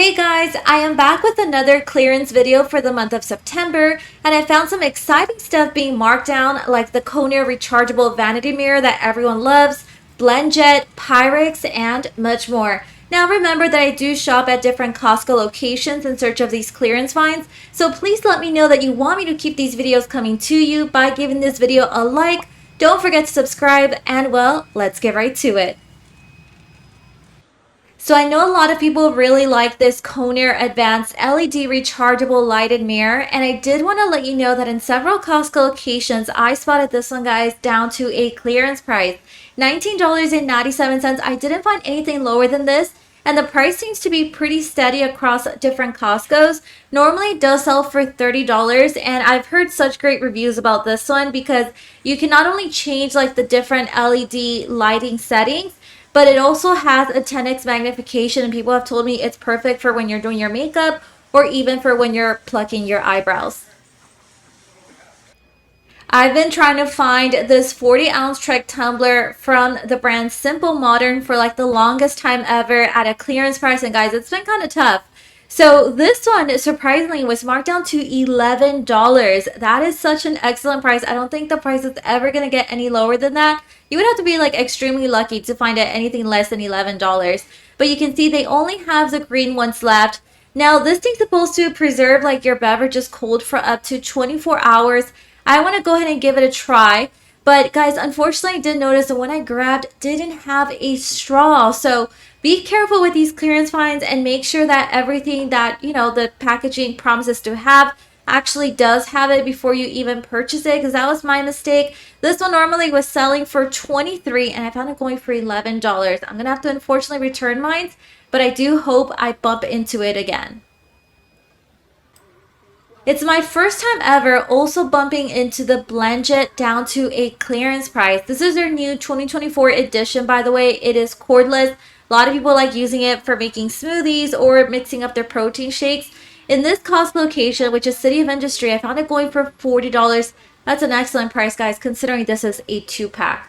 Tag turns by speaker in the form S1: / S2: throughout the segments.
S1: Hey guys, I am back with another clearance video for the month of September, and I found some exciting stuff being marked down like the Conair rechargeable vanity mirror that everyone loves, Blendjet, Pyrex, and much more. Now remember that I do shop at different Costco locations in search of these clearance finds, so please let me know that you want me to keep these videos coming to you by giving this video a like. Don't forget to subscribe, and well, let's get right to it. So I know a lot of people really like this Conair Advanced LED rechargeable lighted mirror, and I did want to let you know that in several Costco locations, I spotted this one, guys, down to a clearance price, $19.97. I didn't find anything lower than this, and the price seems to be pretty steady across different Costco's. Normally it does sell for $30, and I've heard such great reviews about this one because you can not only change like the different LED lighting settings, but it also has a 10x magnification, and people have told me it's perfect for when you're doing your makeup or even for when you're plucking your eyebrows. I've been trying to find this 40-ounce Trek tumbler from the brand Simple Modern for like the longest time ever at a clearance price, and guys, it's been kind of tough. So this one, surprisingly, was marked down to $11. That is such an excellent price. I don't think the price is ever going to get any lower than that. You would have to be like extremely lucky to find it anything less than $11. But you can see they only have the green ones left. Now, this thing's supposed to preserve like your beverages cold for up to 24 hours. I want to go ahead and give it a try. But guys, unfortunately, I did notice that when I grabbed, didn't have a straw. So be careful with these clearance finds and make sure that everything that, the packaging promises to have actually does have it before you even purchase it, because that was my mistake. This one normally was selling for $23 and I found it going for $11. I'm going to have to unfortunately return mine, but I do hope I bump into it again. It's my first time ever also bumping into the Blendjet down to a clearance price. This is their new 2024 edition, by the way. It is cordless. A lot of people like using it for making smoothies or mixing up their protein shakes. In this Costco location, which is City of Industry, I found it going for $40. That's an excellent price, guys, considering this is a 2-pack.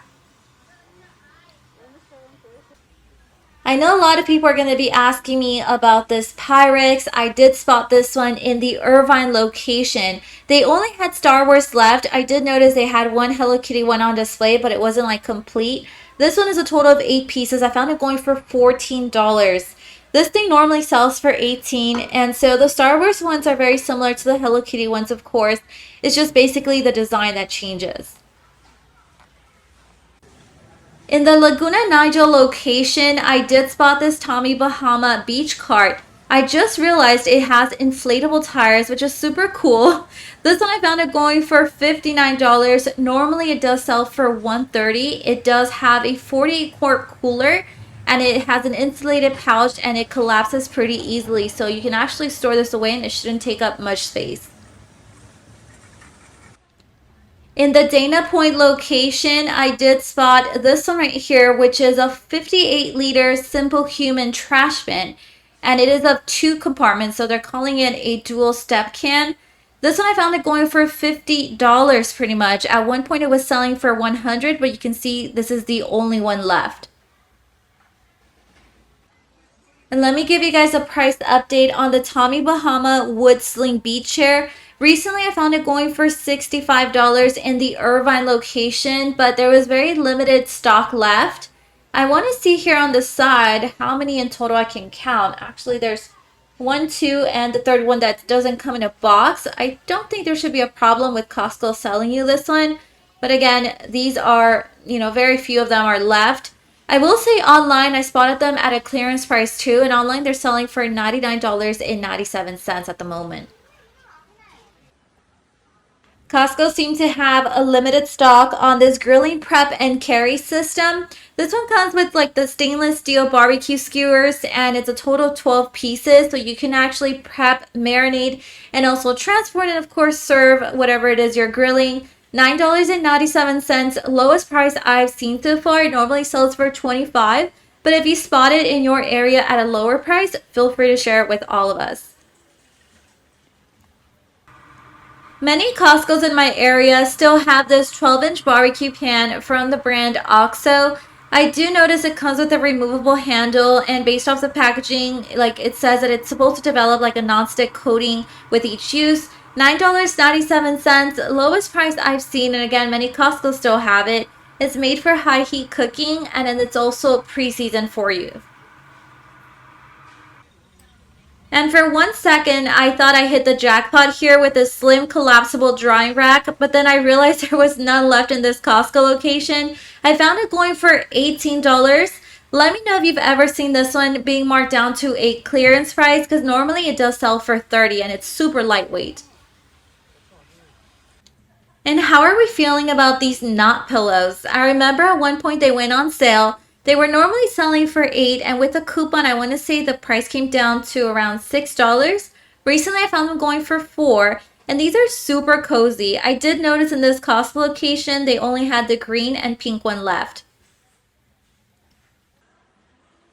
S1: I know a lot of people are going to be asking me about this Pyrex. I did spot this one in the Irvine location. They only had Star Wars left. I did notice they had one Hello Kitty one on display, but it wasn't like complete. This one is a total of 8 pieces. I found it going for $14. This thing normally sells for $18, and so the Star Wars ones are very similar to the Hello Kitty ones, of course. It's just basically the design that changes. In the Laguna, Niguel location, I did spot this Tommy Bahama beach cart. I just realized it has inflatable tires, which is super cool. This one I found it going for $59. Normally it does sell for $130. It does have a 48-quart cooler, and it has an insulated pouch, and it collapses pretty easily. So you can actually store this away and it shouldn't take up much space. In the Dana Point location, I did spot this one right here, which is a 58-liter Simplehuman trash bin. And it is of 2 compartments, so they're calling it a dual step can. This one I found it going for $50 pretty much. At one point it was selling for $100, but you can see this is the only one left. And let me give you guys a price update on the Tommy Bahama wood sling beach chair. Recently, I found it going for $65 in the Irvine location, but there was very limited stock left. I want to see here on the side how many in total I can count. Actually, there's 1, 2, and the third one that doesn't come in a box. I don't think there should be a problem with Costco selling you this one. But again, these are, very few of them are left. I will say online, I spotted them at a clearance price too, and online they're selling for $99.97 at the moment. Costco seems to have a limited stock on this grilling prep and carry system. This one comes with like the stainless steel barbecue skewers, and it's a total of 12 pieces. So you can actually prep, marinate, and also transport, and of course serve whatever it is you're grilling. $9.97, lowest price I've seen so far. It normally sells for $25, but if you spot it in your area at a lower price, feel free to share it with all of us. Many Costco's in my area still have this 12-inch barbecue pan from the brand OXO. I do notice it comes with a removable handle, and based off the packaging, like it says that it's supposed to develop like a non-stick coating with each use. $9.97, lowest price I've seen, and again, many Costco still have it. It's made for high heat cooking, and then it's also pre-seasoned for you. And for 1 second, I thought I hit the jackpot here with a slim collapsible drying rack, but then I realized there was none left in this Costco location. I found it going for $18. Let me know if you've ever seen this one being marked down to a clearance price, because normally it does sell for $30 and it's super lightweight. And how are we feeling about these knot pillows? I remember at one point they went on sale. They were normally selling for $8, and with a coupon, I want to say the price came down to around $6. Recently, I found them going for $4, and these are super cozy. I did notice in this Costco location, they only had the green and pink one left.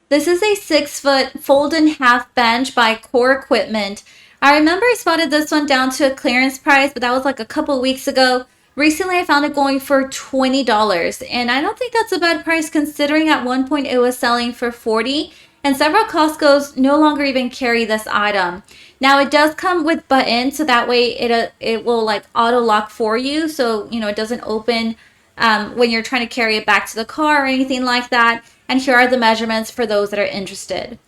S1: This is a 6-foot fold in half bench by Core Equipment. I remember I spotted this one down to a clearance price, but that was like a couple weeks ago. Recently, I found it going for $20, and I don't think that's a bad price considering at one point it was selling for $40, and several Costco's no longer even carry this item. Now, it does come with buttons, so that way it will like auto lock for you, so it doesn't open when you're trying to carry it back to the car or anything like that. And here are the measurements for those that are interested.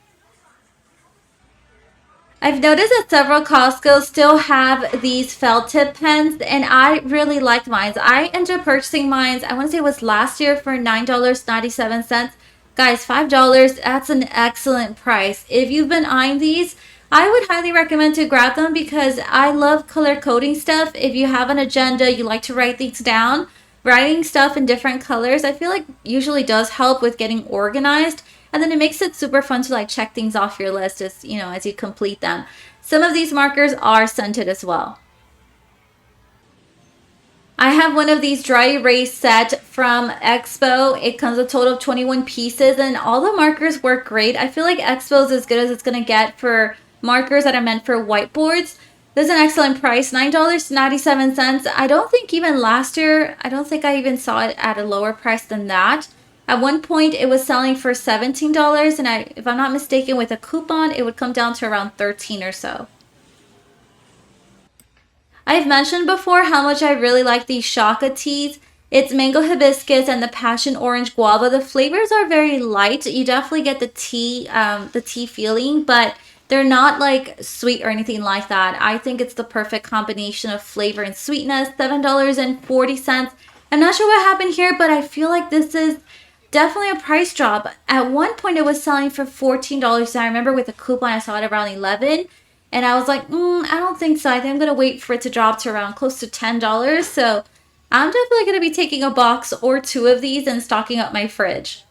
S1: I've noticed that several Costco still have these felt tip pens, and I really liked mine. I ended up purchasing mine, I want to say it was last year for $9.97. Guys, $5, that's an excellent price. If you've been eyeing these, I would highly recommend to grab them because I love color coding stuff. If you have an agenda, you like to write things down, writing stuff in different colors, I feel like usually does help with getting organized. And then it makes it super fun to like check things off your list as as you complete them. Some of these markers are scented as well. I have one of these dry erase set from Expo. It comes with a total of 21 pieces, and all the markers work great. I feel like Expo is as good as it's going to get for markers that are meant for whiteboards. This is an excellent price, $9.97. I don't think even last year, I don't think I even saw it at a lower price than that. At one point, it was selling for $17, and if I'm not mistaken, with a coupon, it would come down to around $13 or so. I've mentioned before how much I really like these Shaka teas. It's mango hibiscus and the passion orange guava. The flavors are very light. You definitely get the tea feeling, but they're not like sweet or anything like that. I think it's the perfect combination of flavor and sweetness. $7.40. I'm not sure what happened here, but I feel like this is definitely a price drop. At one point, it was selling for $14. I remember with a coupon, I saw it around $11. And I was like, I don't think so. I think I'm going to wait for it to drop to around close to $10. So I'm definitely going to be taking a box or two of these and stocking up my fridge.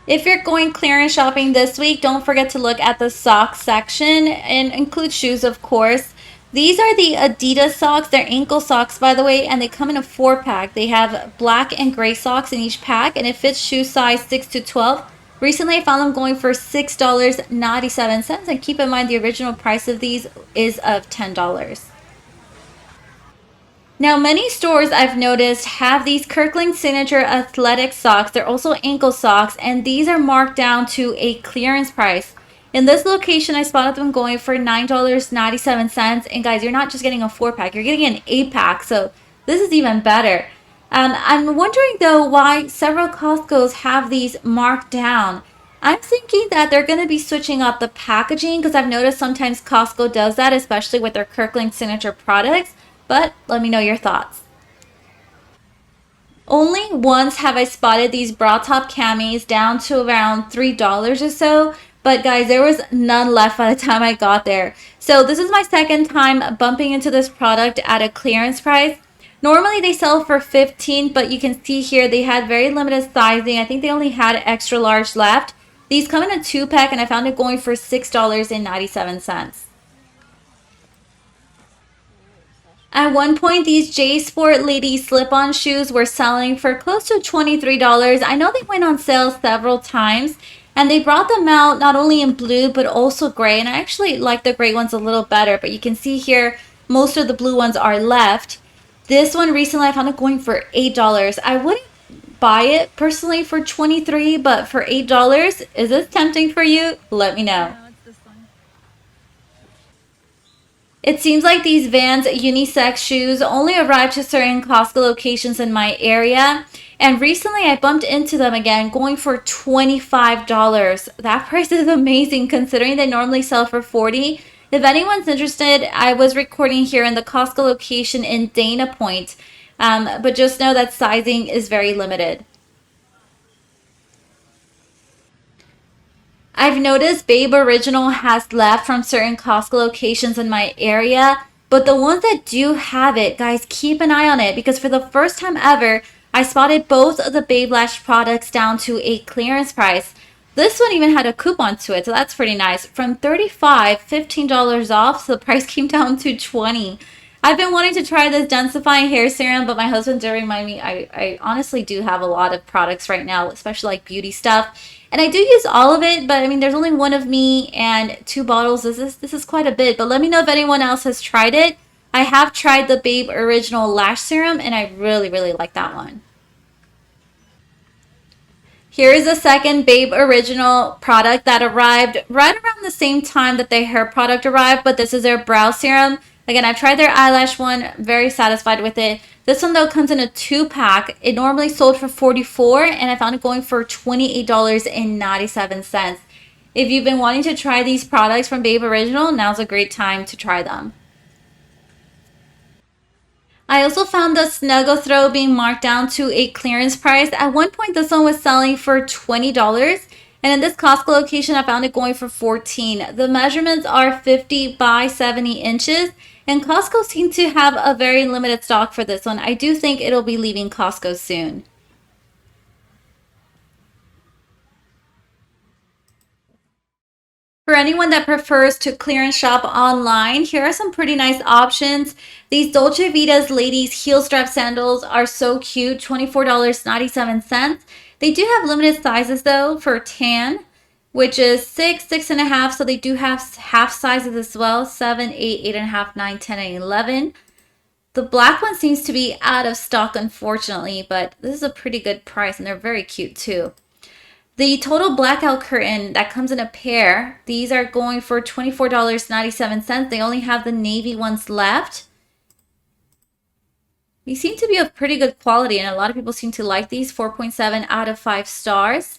S1: If you're going clearance shopping this week, don't forget to look at the socks section and include shoes, of course. These are the Adidas socks. They're ankle socks, by the way, and they come in a 4-pack. They have black and gray socks in each pack, and it fits shoe size 6 to 12. Recently, I found them going for $6.97, and keep in mind the original price of these is of $10. Now, many stores I've noticed have these Kirkland Signature athletic socks. They're also ankle socks, and these are marked down to a clearance price. In this location, I spotted them going for $9.97. And guys, you're not just getting a 4-pack, you're getting an 8-pack. So this is even better. I'm wondering though why several Costco's have these marked down. I'm thinking that they're going to be switching up the packaging because I've noticed sometimes Costco does that, especially with their Kirkland Signature products. But let me know your thoughts. Only once have I spotted these bra top camis down to around $3 or so. But guys, there was none left by the time I got there. So this is my second time bumping into this product at a clearance price. Normally they sell for $15, but you can see here they had very limited sizing. I think they only had extra large left. These come in a 2-pack, and I found it going for $6.97. At one point, these J Sport Lady slip-on shoes were selling for close to $23. I know they went on sale several times, and they brought them out not only in blue, but also gray. And I actually like the gray ones a little better, but you can see here, most of the blue ones are left. This one recently, I found it going for $8. I wouldn't buy it personally for $23, but for $8, is this tempting for you? Let me know.
S2: No, it's this one.
S1: It seems like these Vans unisex shoes only arrive to certain Costco locations in my area. And recently I bumped into them again, going for $25. That price is amazing considering they normally sell for $40. If anyone's interested, I was recording here in the Costco location in Dana Point. But just know that sizing is very limited. I've noticed Babe Original has left from certain Costco locations in my area, but the ones that do have it, guys, keep an eye on it because for the first time ever, I spotted both of the Babe Lash products down to a clearance price. This one even had a coupon to it, so that's pretty nice. From $35, $15 off, so the price came down to $20. I've been wanting to try this Densifying hair serum, but my husband did remind me I honestly do have a lot of products right now, especially like beauty stuff. And I do use all of it, but I mean, there's only one of me and 2 bottles. This is quite a bit, but let me know if anyone else has tried it. I have tried the Babe Original Lash Serum, and I really, really like that one. Here is the second Babe Original product that arrived right around the same time that their hair product arrived, but this is their brow serum. Again, I've tried their eyelash one, very satisfied with it. This one though comes in a 2-pack. It normally sold for $44 and I found it going for $28.97. If you've been wanting to try these products from Babe Original, now's a great time to try them. I also found the Snuggle Throw being marked down to a clearance price. At one point, this one was selling for $20. And in this Costco location, I found it going for $14. The measurements are 50 by 70 inches. And Costco seems to have a very limited stock for this one. I do think it'll be leaving Costco soon. For anyone that prefers to clearance shop online, here are some pretty nice options. These Dolce Vita's ladies heel strap sandals are so cute, $24.97. They do have limited sizes though for tan, which is 6, 6.5. So they do have half sizes as well, 7, 8, 8.5, 9, 10, and 11. The black one seems to be out of stock, unfortunately, but this is a pretty good price and they're very cute too. The total blackout curtain that comes in a pair, these are going for $24.97. They only have the navy ones left. These seem to be of pretty good quality and a lot of people seem to like these. 4.7 out of 5 stars.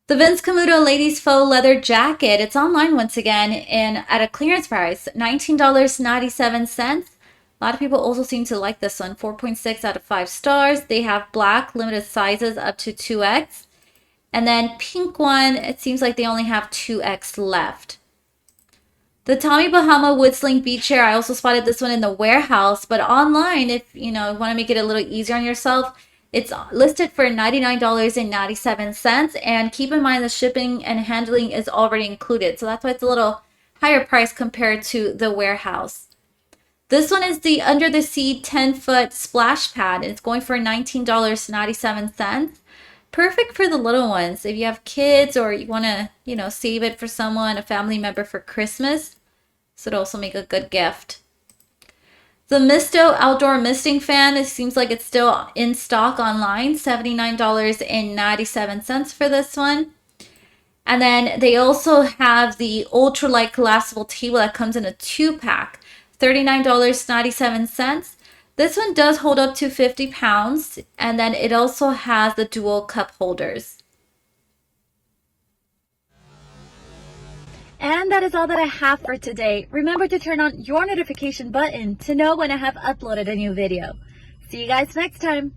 S1: The Vince Camuto Ladies Faux Leather Jacket, it's online once again and at a clearance price, $19.97. A lot of people also seem to like this one. 4.6 out of 5 stars. They have black, limited sizes up to 2X. And then pink one, it seems like they only have 2X left. The Tommy Bahama Wood Sling Beach Chair, I also spotted this one in the warehouse, but online, if you want to make it a little easier on yourself, it's listed for $99.97. And keep in mind the shipping and handling is already included. So that's why it's a little higher price compared to the warehouse. This one is the Under the Sea 10-foot splash pad. It's going for $19.97. Perfect for the little ones. If you have kids or you want to, save it for someone, a family member for Christmas. So it'll also make a good gift. The Misto Outdoor Misting Fan, it seems like it's still in stock online. $79.97 for this one. And then they also have the ultralight collapsible table that comes in a 2-pack. $39.97. This one does hold up to 50 pounds, and then it also has the dual cup holders. And that is all that I have for today. Remember to turn on your notification button to know when I have uploaded a new video. See you guys next time.